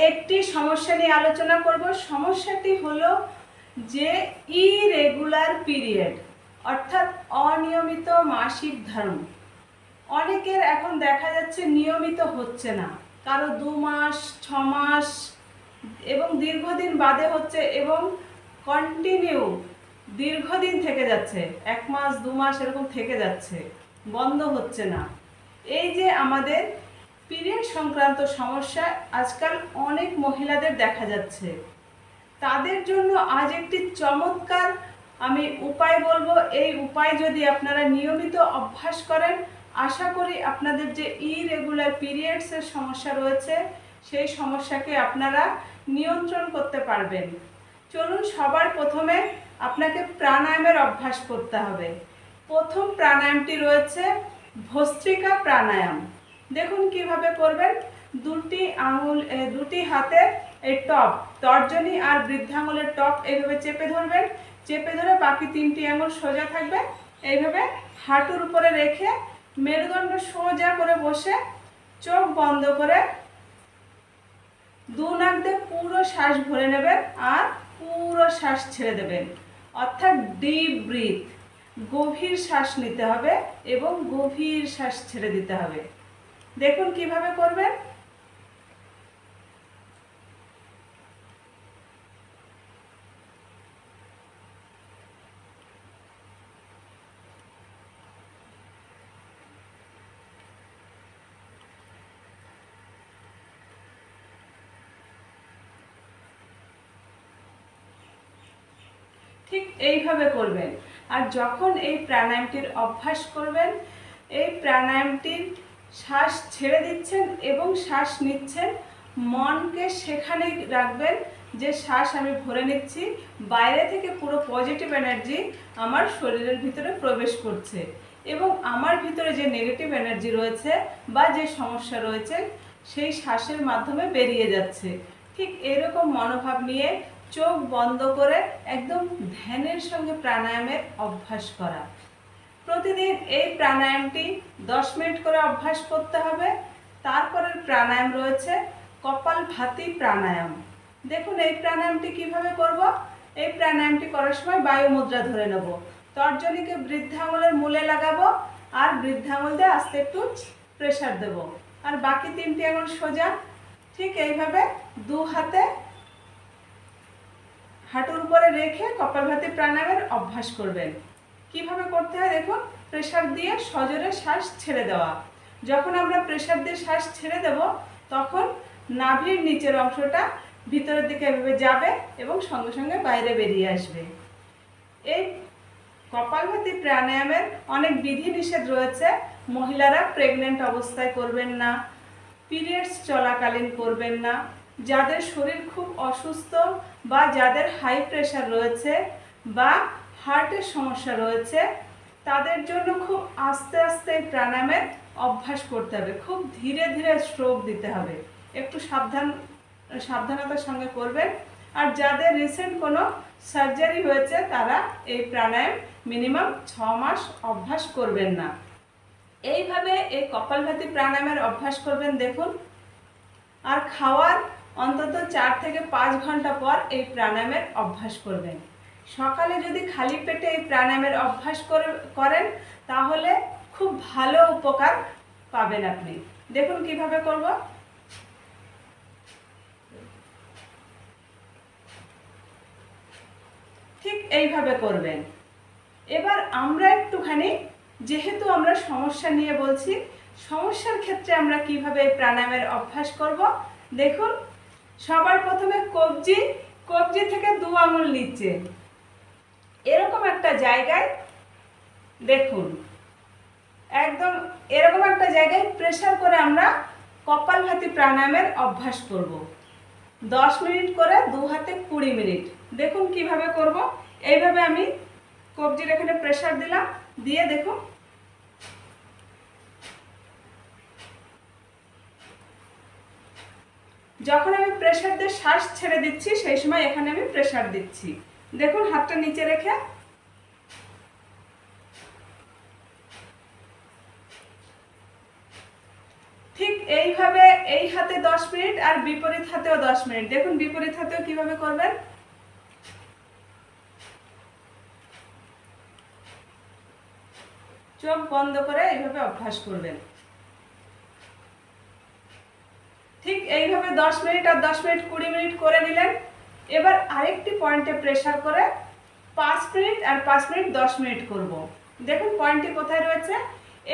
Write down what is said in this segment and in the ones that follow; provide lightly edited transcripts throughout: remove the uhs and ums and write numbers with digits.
একটি সমস্যা নিয়ে আলোচনা করব। সমস্যাটি হলো যে ইরেগুলার পিরিয়ড অর্থাৎ অনিয়মিত মাসিক ধর্ম। অনেকের এখন দেখা যাচ্ছে নিয়মিত হচ্ছে না, কারো 2 মাস 6 মাস এবং দীর্ঘদিন বাদে হচ্ছে এবং কন্টিনিউ দীর্ঘদিন থেকে যাচ্ছে, 1 মাস 2 মাস এরকম থেকে যাচ্ছে, বন্ধ হচ্ছে না। এই যে আমাদের পিরিয়ড সংক্রান্ত সমস্যা আজকাল অনেক মহিলাদের দেখা যাচ্ছে, তাদের জন্য আজ একটি চমৎকার আমি উপায় বলবো। এই উপায় যদি আপনারা নিয়মিত অভ্যাস করেন, আশা করি আপনাদের যে ইরেগুলার পিরিয়ডসের সমস্যা রয়েছে সেই সমস্যাকে আপনারা নিয়ন্ত্রণ করতে পারবেন। চলুন, সবার প্রথমে আপনাকে প্রাণায়ামের অভ্যাস করতে হবে। প্রথম প্রাণায়ামটি রয়েছে ভস্ত্রিকা প্রাণায়াম। দেখুন কিভাবে করবেন। দুটি হাতের এই টপ, তর্জনী আর বৃদ্ধাঙ্গুলের টপ এইভাবে চেপে ধরবেন। চেপে ধরে বাকি 3টি আঙুল সোজা থাকবে। এইভাবে হাঁটুর উপরে রেখে মেরুদণ্ড সোজা করে বসে চোখ বন্ধ করে 2 নাক দিয়ে পুরো শ্বাস ভরে নেবেন আর পুরো শ্বাস ছেড়ে দেবেন, অর্থাৎ ডিপ ব্রিথ। গভীর শ্বাস নিতে হবে এবং গভীর শ্বাস ছেড়ে দিতে হবে। দেখুন কিভাবে করবেন। ঠিক এইভাবে করবেন। আর যখন এই প্রাণায়ামটির অভ্যাস করবেন, এই প্রাণায়ামটির শ্বাস ছেড়ে দিচ্ছেন এবং শ্বাস নিচ্ছেন, মনকে সেখানেই রাখবেন যে শ্বাস আমি ভরে নিচ্ছি, বাইরে থেকে পুরো পজিটিভ এনার্জি আমার শরীরের ভিতরে প্রবেশ করছে এবং আমার ভিতরে যে নেগেটিভ এনার্জি রয়েছে বা যে সমস্যা রয়েছে সেই শ্বাসের মাধ্যমে বেরিয়ে যাচ্ছে। ঠিক এরকম মনোভাব নিয়ে চোখ বন্ধ করে একদম ধ্যানের সঙ্গে প্রাণায়ামের অভ্যাস করা। প্রতিদিন এই প্রাণায়ামটি 10 মিনিট করে অভ্যাস করতে হবে। তারপরের প্রাণায়াম রয়েছে কপালভাতি প্রাণায়াম। দেখুন এই প্রাণায়ামটি কিভাবে করব। এই প্রাণায়ামটি করার সময় বায়ু মুদ্রা ধরে নেব, তর্জনীকে বৃদ্ধাঙ্গুলের মূলে লাগাবো আর বৃদ্ধাঙ্গুল দিয়ে আস্তে একটু প্রেসার দেব আর বাকি 3টি আঙুল সোজা। ঠিক এইভাবে 2 হাতে হাঁটুর উপরে রেখে কপালভাতি প্রাণায়ামের অভ্যাস করবেন। কিভাবে করতে হয় দেখুন। প্রেসার দিয়ে সজোরে শ্বাস ছেড়ে দেওয়া। যখন আমরা প্রেসার দিয়ে শ্বাস ছেড়ে দেব তখন নাভির নিচের অংশটা ভিতরের দিকে এভাবে যাবে এবং সঙ্গে সঙ্গে বাইরে বেরিয়ে আসবে। এই কপালভাতি প্রাণায়ামের অনেক বিধিনিষেধ রয়েছে। মহিলারা প্রেগনেন্ট অবস্থায় করবেন না, পিরিয়ডস চলাকালীন করবেন না, যাদের শরীর খুব অসুস্থ বা যাদের হাই প্রেশার রয়েছে বা হার্টের সমস্যা রয়েছে তাদের জন্য খুব আস্তে আস্তে প্রাণায়ামের অভ্যাস করতে হবে, খুব ধীরে ধীরে স্ট্রোক দিতে হবে, একটু সাবধানতার সঙ্গে করবেন। আর যাদের রিসেন্ট কোনো সার্জারি হয়েছে তারা এই প্রাণায়াম মিনিমাম 6 মাস অভ্যাস করবেন না। এইভাবে এই কপালভাতি প্রাণায়ামের অভ্যাস করবেন দেখুন। আর খাওয়ার অন্তত 4 থেকে 5 ঘন্টা পর এই প্রাণায়ামের অভ্যাস করবেন। সকালে যদি খালি পেটে এই প্রাণায়ামের অভ্যাস করেন তাহলে খুব ভালো উপকার পাবেন আপনি। দেখুন কিভাবে করব। ঠিক এইভাবে করবেন। এবার আমরা একটুখানি, যেহেতু আমরা সমস্যা নিয়ে বলছি, সমস্যার ক্ষেত্রে আমরা কিভাবে এই প্রাণায়ামের অভ্যাস করব দেখুন। সবার প্রথমে কবজি থেকে 2 আঙুল নিচে এরকম একটা জায়গায় দেখুন, একদম এরকম একটা জায়গায় প্রেসার করে আমরা কপালভাতি প্রাণায়ামের অভ্যাস করব 10 মিনিট করে, 2 হাতে 20 মিনিট। দেখুন কিভাবে করব। এইভাবে আমি কবজির এখানে প্রেসার দিলাম, দিয়ে দেখুন যখন আমি প্রেসার দিয়ে শ্বাস ছেড়ে দিচ্ছি সেই সময় এখানে আমি প্রেসার দিচ্ছি। দেখুন হাতটা নিচে রেখে ঠিক এইভাবে এই হাতে 10 মিনিট আর বিপরীত হাতেও 10 মিনিট। দেখুন বিপরীত হাতেও কিভাবে করবেন। চোখ বন্ধ করে এইভাবে অভ্যাস করবেন। ঠিক এইভাবে 10 মিনিট আর 10 মিনিট 20 মিনিট করে নিলেন। এবার আরেকটি পয়েন্টে প্রেসার করে 5 মিনিট আর 5 মিনিট 10 মিনিট করব। দেখুন পয়েন্টটি কোথায় রয়েছে।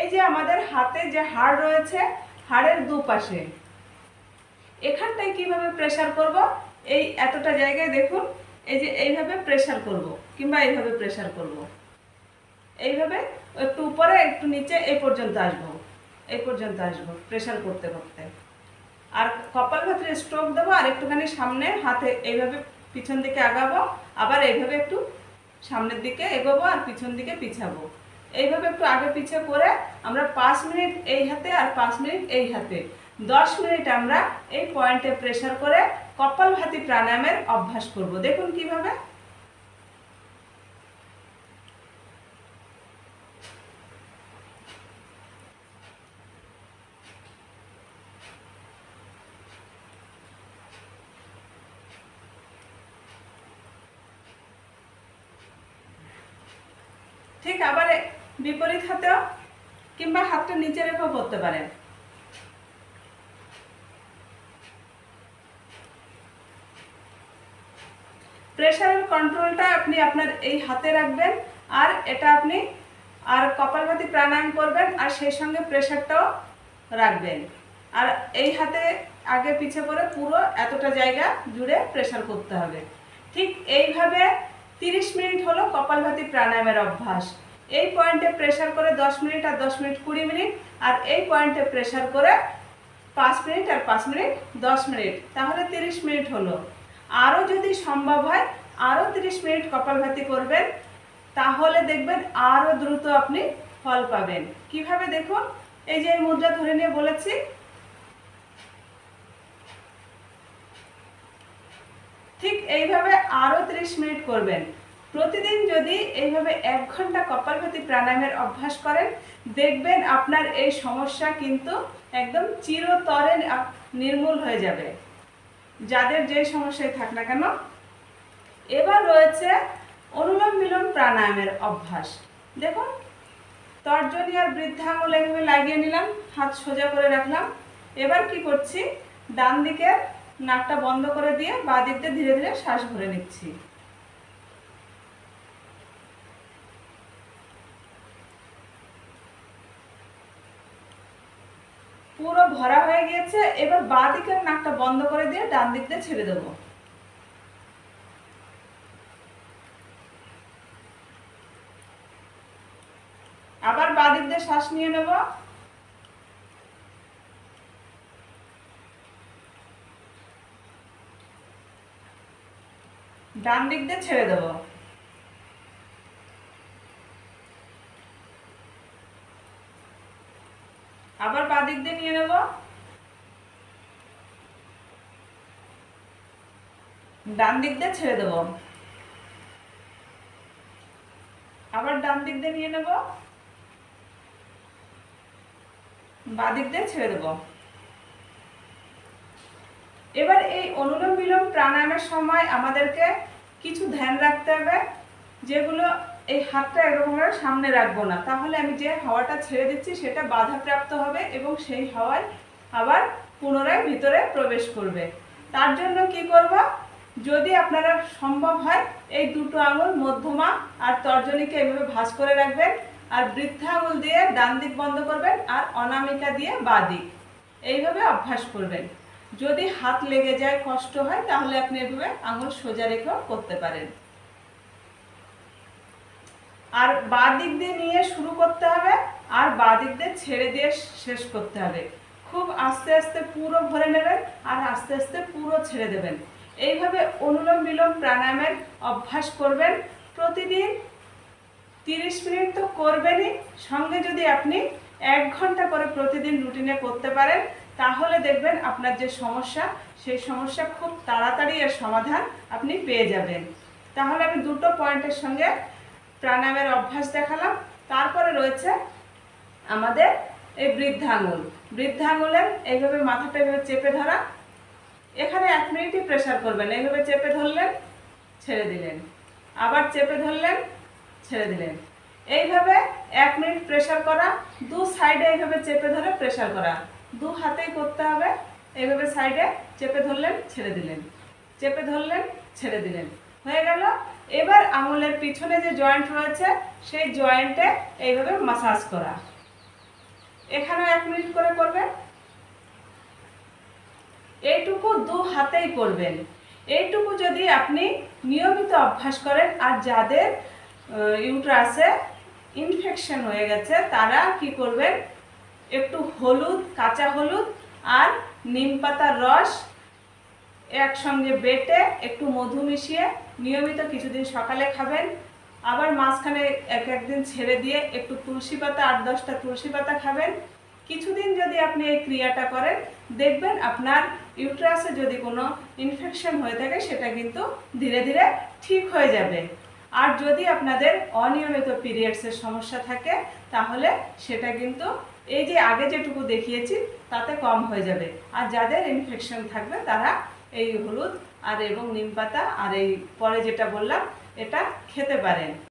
এই যে আমাদের হাতে যে হাড় রয়েছে, হাড়ের দুপাশে এখানটায় কিভাবে প্রেসার করব। এই এতটা জায়গায় দেখুন, এই যে এইভাবে প্রেসার করব কিংবা এইভাবে প্রেসার করব। এইভাবে একটু উপরে একটু নিচে এই পর্যন্ত আসবো, এই পর্যন্ত আসবো প্রেসার করতে করতে। আর কপালভাতির স্ট্রোক দেবো আর একটুখানি সামনে হাতে এইভাবে পিছন দিকে আগাবো, আবার এইভাবে একটু সামনের দিকে এগোবো আর পিছন দিকে পিছাবো। এইভাবে একটু আগে পিছে করে আমরা 5 মিনিট এই হাতে আর 5 মিনিট এই হাতে 10 মিনিট আমরা এই পয়েন্টে প্রেসার করে কপালভাতি প্রাণায়ামের অভ্যাস করব। দেখুন কিভাবে। ঠিক আবার বিপরীত হাতেও কিংবা হাতটা নিচে রেখেও করতে পারেন। প্রেসারের কন্ট্রোলটা আপনি আপনার এই হাতে রাখবেন আর এটা আপনি আর কপালভাতি প্রাণায়াম করবেন আর সেই সঙ্গে প্রেসারটাও রাখবেন। আর এই হাতে আগে পিছে করে পুরো এতটা জায়গা জুড়ে প্রেসার করতে হবে। ঠিক এইভাবে 30 মিনিট হলো কপালভাতি প্রাণায়ামের অভ্যাস। এই পয়েন্টে প্রেসার করে 10 মিনিট আর 10 মিনিট 20 মিনিট, আর এই পয়েন্টে প্রেসার করে 5 মিনিট আর 5 মিনিট 10 মিনিট, তাহলে 30 মিনিট হলো। আরও যদি সম্ভব হয় আরও 30 মিনিট কপালভাতি করবেন, তাহলে দেখবেন আরও দ্রুত আপনি ফল পাবেন। কিভাবে দেখুন, এই যে মুদ্রা ধরে নিয়ে বলেছি, ঠিক এইভাবে আরও 30 মিনিট করবেন। প্রতিদিন যদি এইভাবে 1 ঘন্টা কপালভাতি প্রাণায়ামের অভ্যাস করেন, দেখবেন আপনার এই সমস্যা কিন্তু একদম চিরতরে নির্মূল হয়ে যাবে, যাদের যে সমস্যায় থাক না কেন। এবার রয়েছে অনুলোম বিলোম প্রাণায়ামের অভ্যাস। দেখুন তর্জনী আর বৃদ্ধাঙ্গুল এভাবে লাগিয়ে নিলাম, হাত সোজা করে রাখলাম। এবার কি করছি, ডান দিকের নাকটা বন্ধ করে দিয়ে বাঁ দিক দিয়ে ধীরে ধীরে শ্বাস ভরে নিচ্ছি। পুরো ভরা হয়ে গিয়েছে। এবার বাঁ দিকের নাকটা বন্ধ করে দিয়ে ডান দিক দিয়ে ছেড়ে দেবো। আবার বাঁ দিক দিয়ে শ্বাস নিয়ে নেব, ডান দিক দিয়ে ছেড়ে দেব। আবার বাঁ দিক দিয়ে নিয়ে নেব, ডান দিক দিয়ে ছেড়ে দেব। আবার ডান দিক দিয়ে নিয়ে নেব, বাঁ দিক দিয়ে ছেড়ে দেব। এবার এই অনুলোম বিলোম প্রাণায়ামের সময় আমাদেরকে কিছু ধ্যান রাখতে হবে, যেগুলো এই হাতটা এরকম সামনে রাখবো না, তাহলে আমি যে হাওয়াটা ছেড়ে দিচ্ছি সেটা বাধাপ্রাপ্ত হবে এবং সেই হাওয়ায় আবার পুনরায় ভিতরে প্রবেশ করবে। তার জন্য কি করব, যদি আপনারা সম্ভব হয় এই দুটো আঙুল মধ্যমা আর তর্জনীকে এভাবে ভাঁজ করে রাখবেন, আর বৃদ্ধা আঙুল দিয়ে ডান দিক বন্ধ করবেন আর অনামিকা দিয়ে বাঁ দিক, এইভাবে অভ্যাস করবেন। যদি হাত লেগে যায়, কষ্ট হয়, তাহলে আপনি এভাবে আঙুল সোজা রেখেও করতে পারেন। আর বাঁ দিক দিয়ে নিয়ে শুরু করতে হবে আর বাঁ দিক দিয়ে ছেড়ে দিয়ে শেষ করতে হবে। খুব আস্তে আস্তে পুরো ভরে নেবেন আর আস্তে আস্তে পুরো ছেড়ে দেবেন। এইভাবে অনুলোম বিলোম প্রাণায়ামের অভ্যাস করবেন প্রতিদিন। 30 মিনিট তো করবেনই, সঙ্গে যদি আপনি 1 ঘন্টা করে প্রতিদিন রুটিনে করতে পারেন, তাহলে দেখবেন আপনার যে সমস্যা, সেই সমস্যা খুব তাড়াতাড়ি এর সমাধান আপনি পেয়ে যাবেন। তাহলে আমি দুটো পয়েন্টের সঙ্গে প্রাণায়ামের অভ্যাস দেখালাম। তারপরে রয়েছে আমাদের এই বৃদ্ধাঙ্গুল। বৃদ্ধাঙ্গুলের এইভাবে মাথাটা এইভাবে চেপে ধরা, এখানে 1 মিনিটই প্রেসার করবেন। এইভাবে চেপে ধরলেন, ছেড়ে দিলেন, আবার চেপে ধরলেন, ছেড়ে দিলেন। এইভাবে 1 মিনিট প্রেসার করা, দু সাইডে এইভাবে চেপে ধরে প্রেসার করা, দু হাতেই করতে হবে। এইভাবে সাইডে চেপে ধরলেন, ছেড়ে দিলেন, চেপে ধরলেন, ছেড়ে দিলেন, হয়ে গেল। এবার আঙুলের পিছনে যে জয়েন্ট রয়েছে সেই জয়েন্টে এইভাবে মাসাজ করা। এখানেও 1 মিনিট করে করবেন। এইটুকু দু হাতেই করবেন। এইটুকু যদি আপনি নিয়মিত অভ্যাস করেন, আর যাদের ইউট্রাসে ইনফেকশন হয়ে গেছে তারা কি করবেন, একটু হলুদ, কাঁচা হলুদ আর নিম পাতার রস একসঙ্গে বেটে একটু মধু মিশিয়ে নিয়মিত কিছুদিন সকালে খাবেন। আবার মাঝখানে একদিন ছেড়ে দিয়ে একটু তুলসী পাতা, 8-10টা তুলসী পাতা খাবেন। কিছুদিন যদি আপনি এই ক্রিয়াটা করেন, দেখবেন আপনার ইউট্রাসে যদি কোনো ইনফেকশন হয়ে থাকে সেটা কিন্তু ধীরে ধীরে ঠিক হয়ে যাবে। আর যদি আপনাদের অনিয়মিত পিরিয়ডসের সমস্যা থাকে তাহলে সেটা কিন্তু এই যে আগে যেটুকু দেখিয়েছি তাতে কম হয়ে যাবে। আর যাদের ইনফেকশন থাকবে তারা এই হলুদ আর এবং নিম পাতা আর এই পরে যেটা বললাম এটা খেতে পারেন।